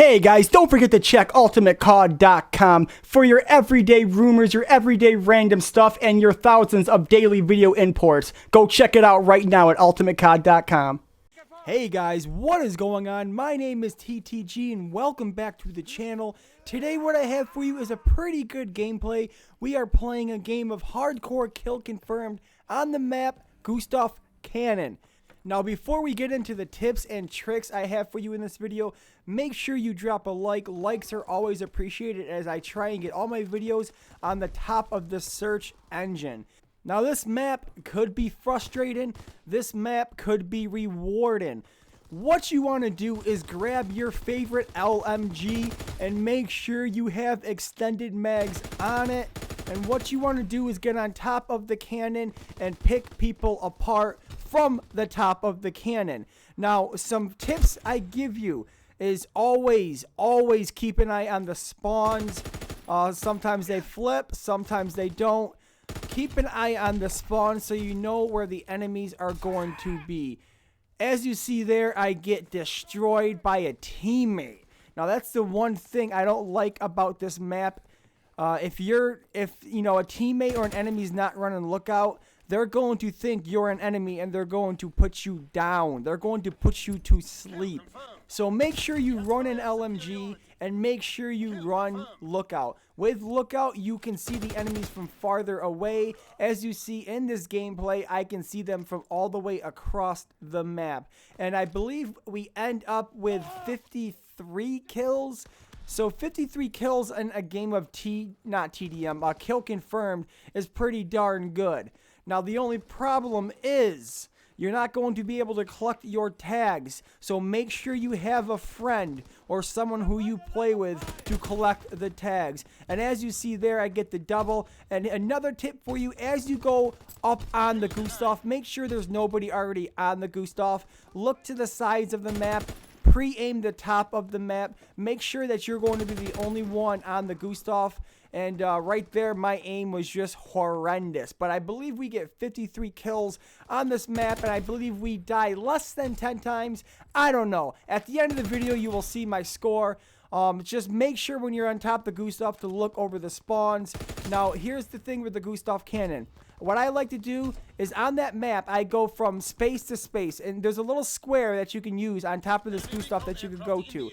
Hey guys, don't forget to check ultimatecod.com for your everyday rumors, your everyday random stuff, and your thousands of daily video imports. Go check it out right now at ultimatecod.com. Hey guys, what is going on? My name is TTG and welcome back to the channel. Today what I have for you is a pretty good gameplay. We are playing a game of hardcore kill confirmed on the map Gustav Cannon. Now before we get into the tips and tricks I have for you in this video, make sure you drop a like. Likes are always appreciated as I try and get all my videos on the top of the search engine. Now this map could be frustrating, this map could be rewarding. What you want to do is grab your favorite LMG and make sure you have extended mags on it. And what you want to do is get on top of the cannon and pick people apart from the top of the cannon. Now, some tips I give you is always keep an eye on the spawns. Sometimes they flip, sometimes they don't. Keep an eye on the spawn so you know where the enemies are going to be. As you see there, I get destroyed by a teammate. Now, that's the one thing I don't like about this map. If you know a teammate or an enemy's not running lookout, they're going to think you're an enemy and they're going to put you down. They're going to put you to sleep. So make sure you run an LMG and make sure you run lookout. With lookout, you can see the enemies from farther away. As you see in this gameplay, I can see them from all the way across the map. And I believe we end up with 53 kills. So 53 kills in a game of kill confirmed is pretty darn good. Now the only problem is you're not going to be able to collect your tags. So make sure you have a friend or someone who you play with to collect the tags. And as you see there, I get the double. And another tip for you, as you go up on the Gustav, make sure there's nobody already on the Gustav. Look to the sides of the map. Pre-aim the top of the map. Make sure that you're going to be the only one on the Gustav. And right there, my aim was just horrendous. But I believe we get 53 kills on this map. And I believe we die less than 10 times. I don't know. At the end of the video, you will see my score. Just make sure when you're on top of the Gustav to look over the spawns. Now, here's the thing with the Gustav Cannon. What I like to do is on that map, I go from space to space. And there's a little square that you can use on top of this Gustav that you can go to.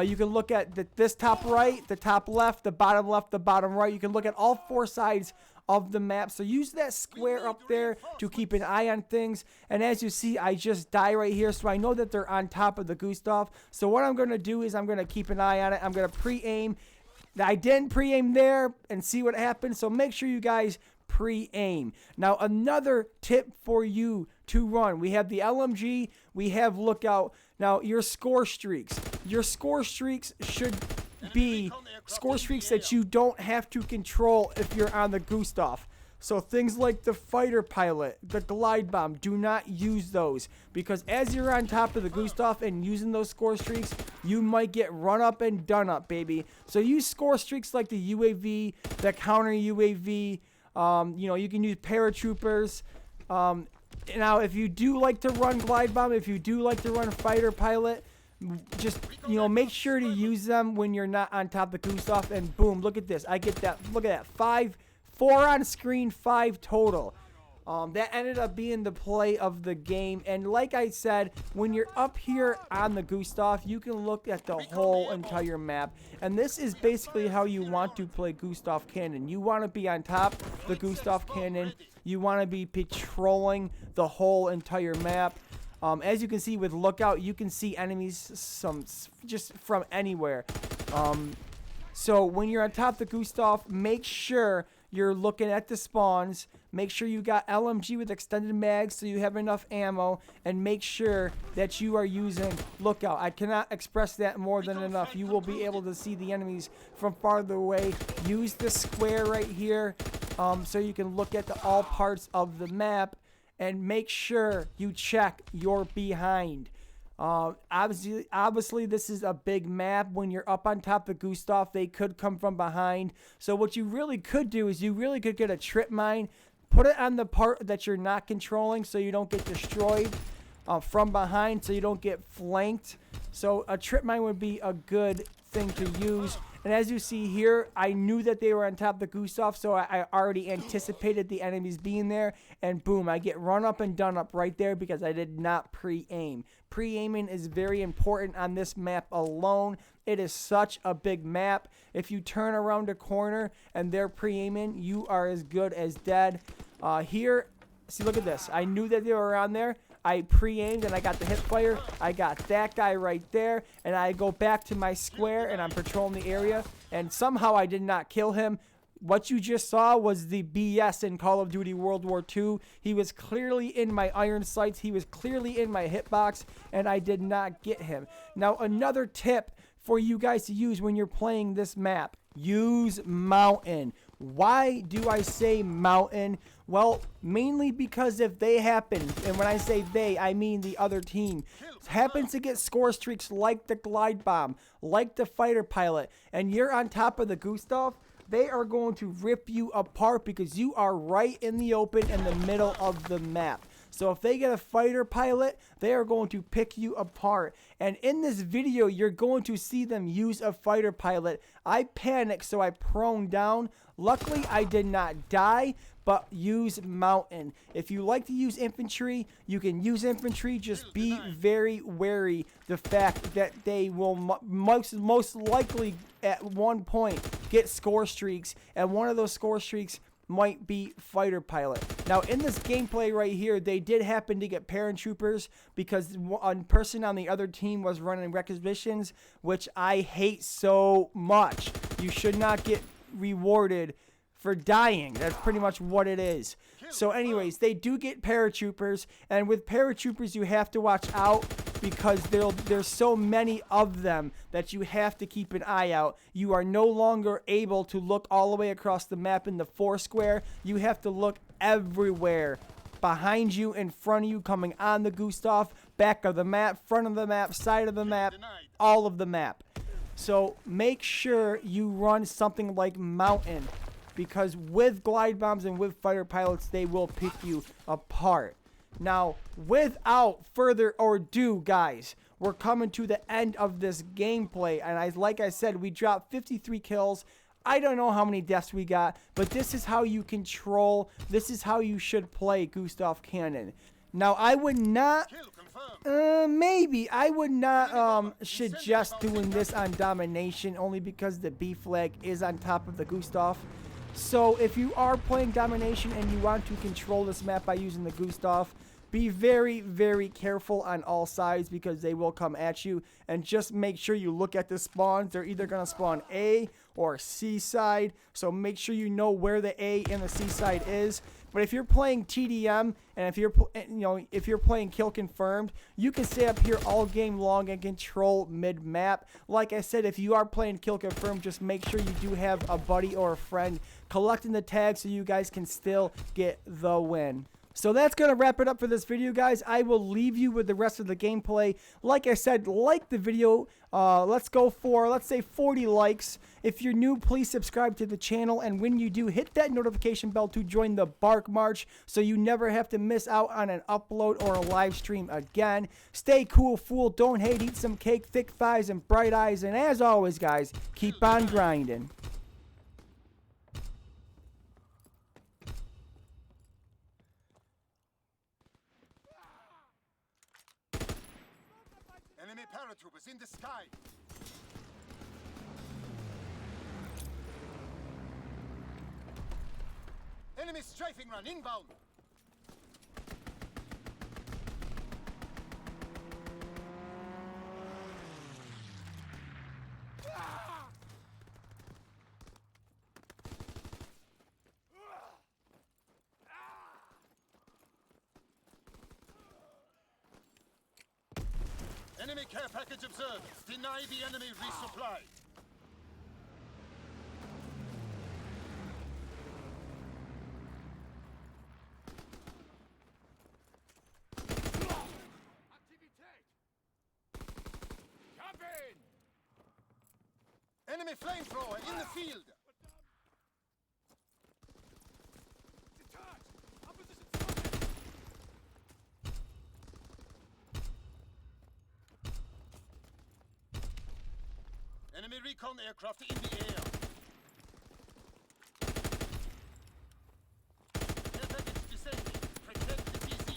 You can look at this top right, the top left, the bottom right. You can look at all four sides of the map. So use that square up there to keep an eye on things. And as you see, I just die right here. So I know that they're on top of the Gustav. So what I'm going to do is I'm going to keep an eye on it. I'm going to pre-aim. I didn't pre-aim there and see what happens. So make sure you guys pre-aim. Now another tip for you to run. We have the LMG. We have lookout. Now your score streaks. Your score streaks should be score streaks that you don't have to control if you're on the Gustav. So things like the fighter pilot, the glide bomb, do not use those. Because as you're on top of the Gustav and using those score streaks, you might get run up and done up, baby. So use score streaks like the UAV, the counter UAV. You know, you can use paratroopers. Now, if you do like to run glide bomb, if you do like to run fighter pilot, just, you know, make sure to use them when you're not on top of the Gustav. And boom, look at this. I get that. Look at that. 4 on screen, 5 total. That ended up being the play of the game. And like I said, when you're up here on the Gustav, you can look at the whole entire map. And this is basically how you want to play Gustav Cannon. You want to be on top of the Gustav Cannon. You want to be patrolling the whole entire map. As you can see with lookout, you can see enemies just from anywhere. So when you're on top of the Gustav, make sure you're looking at the spawns. Make sure you got LMG with extended mags so you have enough ammo. And make sure that you are using lookout. I cannot express that more than enough. You will be able to see the enemies from farther away. Use the square right here so you can look at all parts of the map. And make sure you check your behind. Obviously, this is a big map. When you're up on top of Gustav, they could come from behind. So what you really could do is you really could get a trip mine, put it on the part that you're not controlling so you don't get destroyed. from behind so you don't get flanked. So a trip mine would be a good thing to use. And as you see here, I knew that they were on top of the Gustav, so I already anticipated the enemies being there. And boom, I get run up and done up right there because I did not pre-aim. Pre-aiming is very important on this map alone. It is such a big map. If you turn around a corner and they're pre-aiming, you are as good as dead. Here, see, look at this. I knew that they were around there. I pre-aimed and I got the hip fire. I got that guy right there. And I go back to my square and I'm patrolling the area. And somehow I did not kill him. What you just saw was the BS in Call of Duty World War II. He was clearly in my iron sights. He was clearly in my hitbox. And I did not get him. Now, another tip for you guys to use when you're playing this map. Use mountain. Why do I say mountain? Well, mainly because if they happen, and when I say they, I mean the other team, happens to get score streaks like the glide bomb, like the fighter pilot, and you're on top of the Gustav, they are going to rip you apart because you are right in the open in the middle of the map. So if they get a fighter pilot, they are going to pick you apart. And in this video, you're going to see them use a fighter pilot. I panicked, so I prone down. Luckily, I did not die, but use mountain. If you like to use infantry, you can use infantry. Just be very wary the fact that they will most likely at one point get score streaks, and one of those score streaks might be fighter pilot. Now in this gameplay right here, they did happen to get paratroopers because one person on the other team was running requisitions, which I hate so much. You should not get rewarded for dying. That's pretty much what it is. So anyways, they do get paratroopers, and with paratroopers you have to watch out because there's so many of them that you have to keep an eye out. You are no longer able to look all the way across the map in the Foursquare. You have to look everywhere. Behind you, in front of you, coming on the Gustav, back of the map, front of the map, side of the map, all of the map. So make sure you run something like mountain, because with glide bombs and with fighter pilots, they will pick you apart. Now, without further ado, guys, we're coming to the end of this gameplay. And like I said, we dropped 53 kills. I don't know how many deaths we got, but this is how you control. This is how you should play Gustav Cannon. Now, I would not, maybe, I would not suggest doing this on domination, only because the B flag is on top of the Gustav. So if you are playing domination and you want to control this map by using the Gustav, be very, very careful on all sides because they will come at you. And just make sure you look at the spawns. They're either going to spawn A or C side. So make sure you know where the A and the C side is. But if you're playing TDM and if you're playing kill confirmed, you can stay up here all game long and control mid map. Like I said, if you are playing kill confirmed, just make sure you do have a buddy or a friend collecting the tags so you guys can still get the win. So that's going to wrap it up for this video, guys. I will leave you with the rest of the gameplay. Like I said, like the video. Let's go for, let's say, 40 likes. If you're new, please subscribe to the channel. And when you do, hit that notification bell to join the Bark March so you never have to miss out on an upload or a live stream again. Stay cool, fool. Don't hate. Eat some cake, thick thighs, and bright eyes. And as always, guys, keep on grinding. Enemy paratroopers in the sky! Enemy strafing run inbound! Enemy care package observed. Deny the enemy resupply. Enemy flamethrower in the field. Enemy recon aircraft in the air. Care package descending. Protect the PC.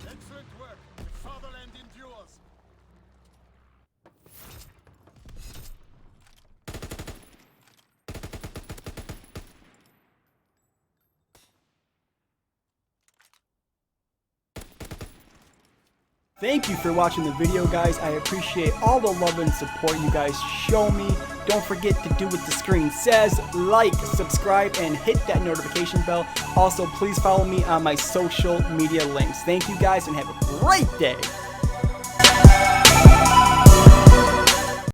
Excellent work. The fatherland endures. Thank you for watching the video, guys. I appreciate all the love and support you guys show me. Don't forget to do what the screen says. Like, subscribe, and hit that notification bell. Also, please follow me on my social media links. Thank you guys, and have a great day.